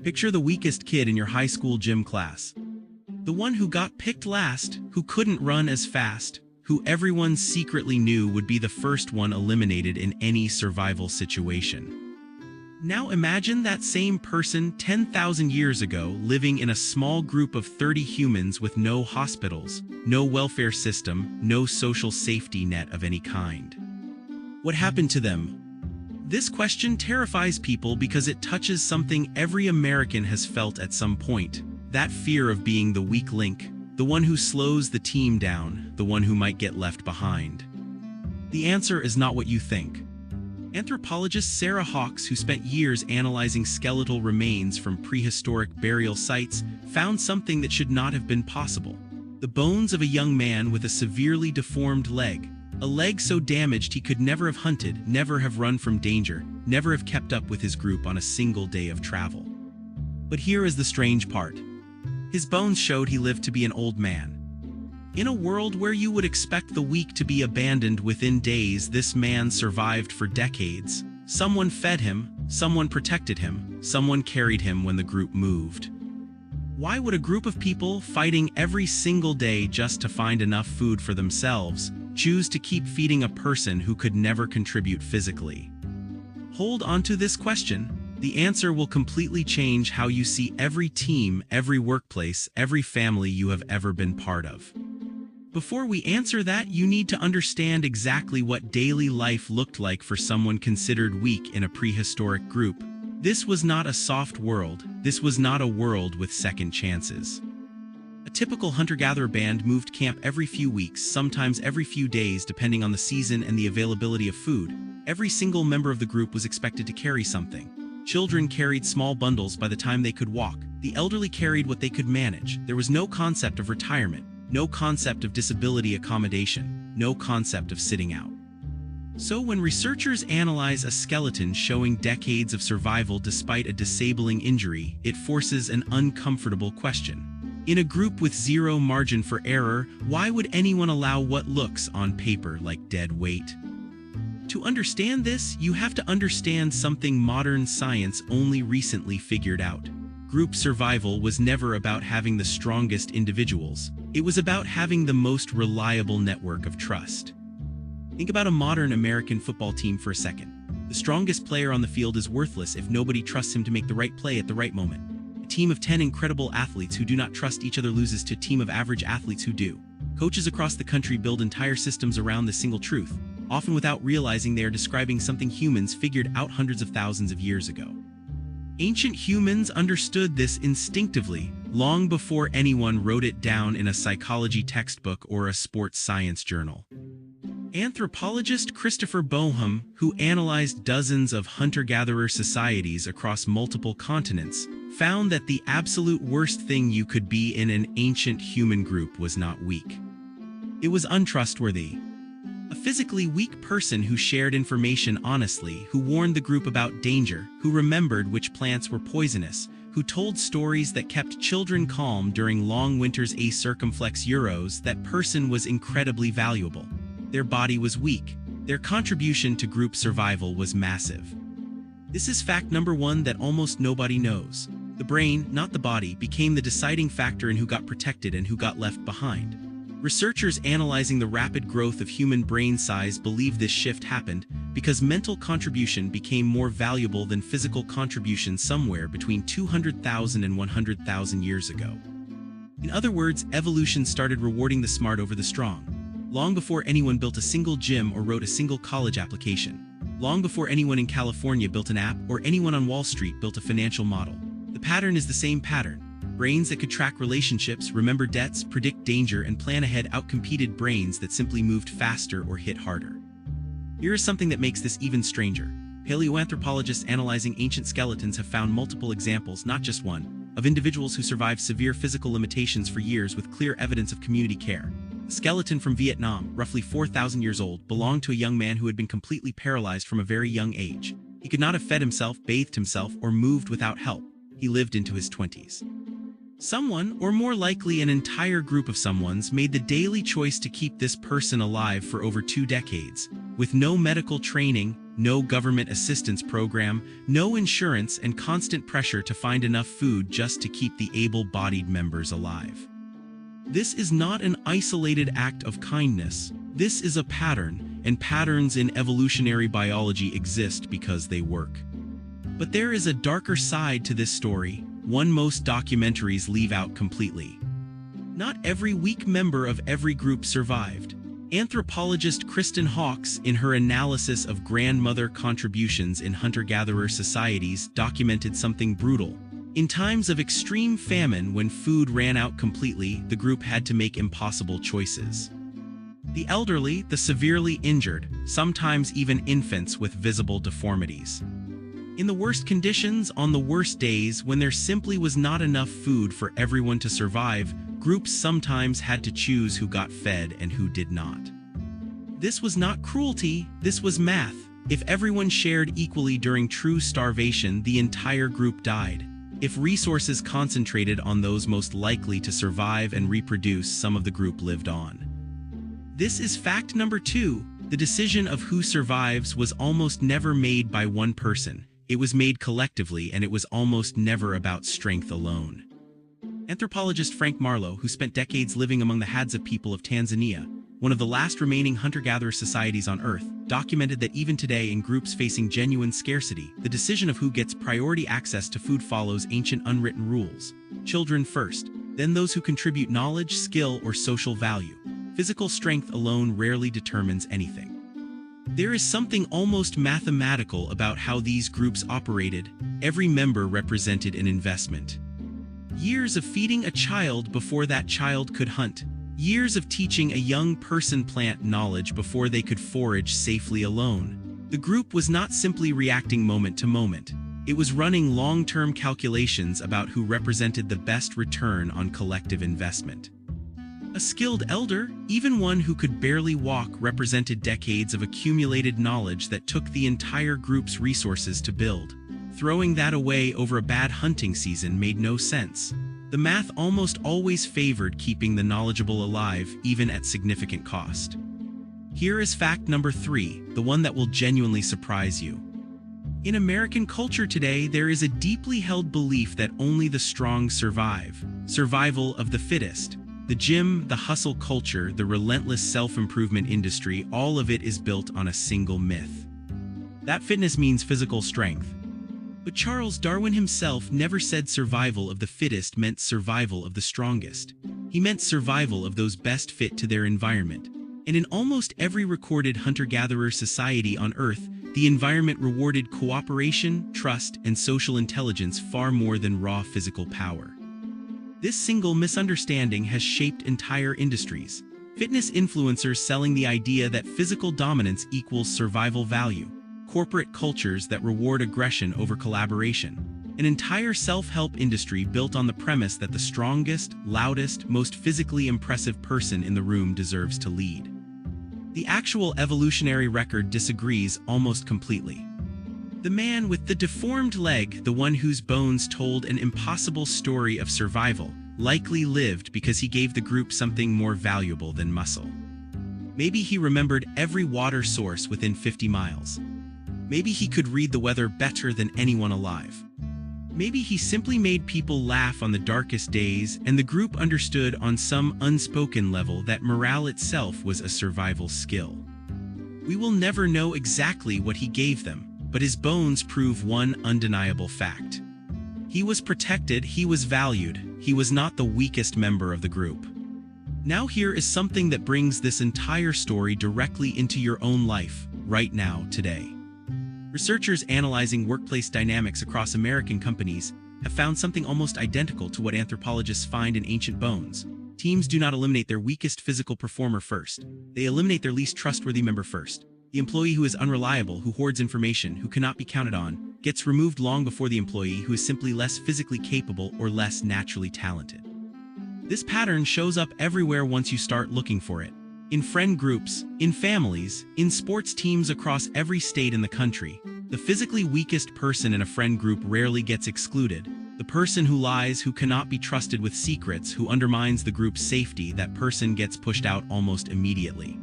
Picture the weakest kid in your high school gym class. The one who got picked last, who couldn't run as fast, who everyone secretly knew would be the first one eliminated in any survival situation. Now imagine that same person 10,000 years ago living in a small group of 30 humans with no hospitals, no welfare system, no social safety net of any kind. What happened to them? This question terrifies people because it touches something every American has felt at some point. That fear of being the weak link, the one who slows the team down, the one who might get left behind. The answer is not what you think. Anthropologist Sarah Hawkes, who spent years analyzing skeletal remains from prehistoric burial sites, found something that should not have been possible. The bones of a young man with a severely deformed leg. A leg so damaged he could never have hunted, never have run from danger, never have kept up with his group on a single day of travel. But here is the strange part. His bones showed he lived to be an old man. In a world where you would expect the weak to be abandoned within days, this man survived for decades. Someone fed him, someone protected him, someone carried him when the group moved. Why would a group of people fighting every single day just to find enough food for themselves choose to keep feeding a person who could never contribute physically? Hold on to this question. The answer will completely change how you see every team, every workplace, every family you have ever been part of. Before we answer that, you need to understand exactly what daily life looked like for someone considered weak in a prehistoric group. This was not a soft world. This was not a world with second chances. A typical hunter-gatherer band moved camp every few weeks, sometimes every few days, depending on the season and the availability of food. Every single member of the group was expected to carry something. Children carried small bundles by the time they could walk. The elderly carried what they could manage. There was no concept of retirement, no concept of disability accommodation, no concept of sitting out. So when researchers analyze a skeleton showing decades of survival despite a disabling injury, it forces an uncomfortable question. In a group with zero margin for error, why would anyone allow what looks on paper like dead weight? To understand this, you have to understand something modern science only recently figured out. Group survival was never about having the strongest individuals. It was about having the most reliable network of trust. Think about a modern American football team for a second. The strongest player on the field is worthless if nobody trusts him to make the right play at the right moment. A team of 10 incredible athletes who do not trust each other loses to a team of average athletes who do. Coaches across the country build entire systems around this single truth, often without realizing they are describing something humans figured out hundreds of thousands of years ago. Ancient humans understood this instinctively, long before anyone wrote it down in a psychology textbook or a sports science journal. Anthropologist Christopher Boham, who analyzed dozens of hunter-gatherer societies across multiple continents, found that the absolute worst thing you could be in an ancient human group was not weak. It was untrustworthy. A physically weak person who shared information honestly, who warned the group about danger, who remembered which plants were poisonous, who told stories that kept children calm during long winters. A circumflex euros, that person was incredibly valuable. Their body was weak. Their contribution to group survival was massive. This is fact number one that almost nobody knows. The brain, not the body, became the deciding factor in who got protected and who got left behind. Researchers analyzing the rapid growth of human brain size believe this shift happened because mental contribution became more valuable than physical contribution somewhere between 200,000 and 100,000 years ago. In other words, evolution started rewarding the smart over the strong. Long before anyone built a single gym or wrote a single college application. Long before anyone in California built an app or anyone on Wall Street built a financial model. The pattern is the same pattern. Brains that could track relationships, remember debts, predict danger, and plan ahead outcompeted brains that simply moved faster or hit harder. Here is something that makes this even stranger. Paleoanthropologists analyzing ancient skeletons have found multiple examples, not just one, of individuals who survived severe physical limitations for years with clear evidence of community care. A skeleton from Vietnam, roughly 4,000 years old, belonged to a young man who had been completely paralyzed from a very young age. He could not have fed himself, bathed himself, or moved without help. He lived into his 20s. Someone, or more likely an entire group of someones, made the daily choice to keep this person alive for over 2 decades. with no medical training, no government assistance program, no insurance, and constant pressure to find enough food just to keep the able-bodied members alive. This is not an isolated act of kindness. This is a pattern, and patterns in evolutionary biology exist because they work. But there is a darker side to this story, one most documentaries leave out completely. Not every weak member of every group survived. Anthropologist Kristen Hawkes, in her analysis of grandmother contributions in hunter-gatherer societies, documented something brutal. In times of extreme famine, when food ran out completely, the group had to make impossible choices. The elderly, the severely injured, sometimes even infants with visible deformities. In the worst conditions, on the worst days, when there simply was not enough food for everyone to survive, groups sometimes had to choose who got fed and who did not. This was not cruelty, this was math. If everyone shared equally during true starvation, the entire group died. If resources concentrated on those most likely to survive and reproduce, some of the group lived on. This is fact number 2. The decision of who survives was almost never made by one person. It was made collectively, and it was almost never about strength alone. Anthropologist Frank Marlowe, who spent decades living among the Hadza people of Tanzania, one of the last remaining hunter-gatherer societies on Earth, documented that even today, in groups facing genuine scarcity, the decision of who gets priority access to food follows ancient unwritten rules. Children first, then those who contribute knowledge, skill, or social value. Physical strength alone rarely determines anything. There is something almost mathematical about how these groups operated. Every member represented an investment. Years of feeding a child before that child could hunt. Years of teaching a young person plant knowledge before they could forage safely alone. The group was not simply reacting moment to moment. It was running long-term calculations about who represented the best return on collective investment. A skilled elder, even one who could barely walk, represented decades of accumulated knowledge that took the entire group's resources to build. Throwing that away over a bad hunting season made no sense. The math almost always favored keeping the knowledgeable alive, even at significant cost. Here is fact number 3, the one that will genuinely surprise you. In American culture today, there is a deeply held belief that only the strong survive. Survival of the fittest. The gym, the hustle culture, the relentless self-improvement industry, all of it is built on a single myth. That fitness means physical strength. But Charles Darwin himself never said survival of the fittest meant survival of the strongest. He meant survival of those best fit to their environment. And in almost every recorded hunter-gatherer society on Earth, the environment rewarded cooperation, trust, and social intelligence far more than raw physical power. This single misunderstanding has shaped entire industries. Fitness influencers selling the idea that physical dominance equals survival value. Corporate cultures that reward aggression over collaboration. An entire self-help industry built on the premise that the strongest, loudest, most physically impressive person in the room deserves to lead. The actual evolutionary record disagrees almost completely. The man with the deformed leg, the one whose bones told an impossible story of survival, likely lived because he gave the group something more valuable than muscle. Maybe he remembered every water source within 50 miles. Maybe he could read the weather better than anyone alive. Maybe he simply made people laugh on the darkest days, and the group understood on some unspoken level that morale itself was a survival skill. We will never know exactly what he gave them, but his bones prove one undeniable fact. He was protected, he was valued, he was not the weakest member of the group. Now here is something that brings this entire story directly into your own life, right now, today. Researchers analyzing workplace dynamics across American companies have found something almost identical to what anthropologists find in ancient bones. Teams do not eliminate their weakest physical performer first. They eliminate their least trustworthy member first. The employee who is unreliable, who hoards information, who cannot be counted on, gets removed long before the employee who is simply less physically capable or less naturally talented. This pattern shows up everywhere once you start looking for it. In friend groups, in families, in sports teams across every state in the country, the physically weakest person in a friend group rarely gets excluded. The person who lies, who cannot be trusted with secrets, who undermines the group's safety, that person gets pushed out almost immediately.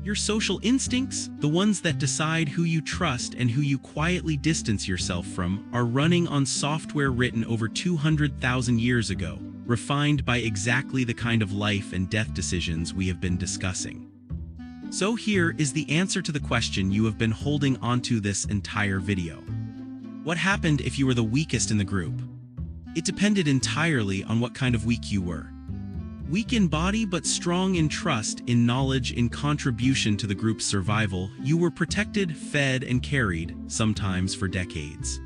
Your social instincts, the ones that decide who you trust and who you quietly distance yourself from, are running on software written over 200,000 years ago, refined by exactly the kind of life and death decisions we have been discussing. So here is the answer to the question you have been holding onto this entire video. What happened if you were the weakest in the group? It depended entirely on what kind of weak you were. Weak in body but strong in trust, in knowledge, in contribution to the group's survival, you were protected, fed, and carried, sometimes for decades.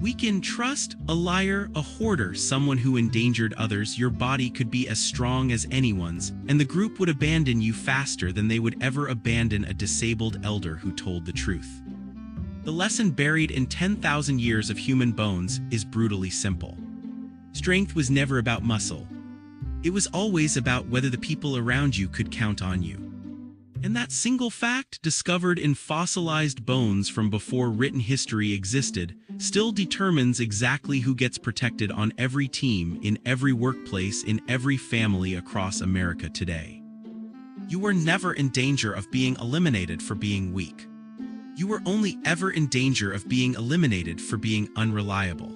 Weak in trust, a liar, a hoarder, someone who endangered others, your body could be as strong as anyone's, and the group would abandon you faster than they would ever abandon a disabled elder who told the truth. The lesson buried in 10,000 years of human bones is brutally simple. Strength was never about muscle. It was always about whether the people around you could count on you. And that single fact, discovered in fossilized bones from before written history existed, still determines exactly who gets protected on every team, in every workplace, in every family across America today. You were never in danger of being eliminated for being weak. You were only ever in danger of being eliminated for being unreliable.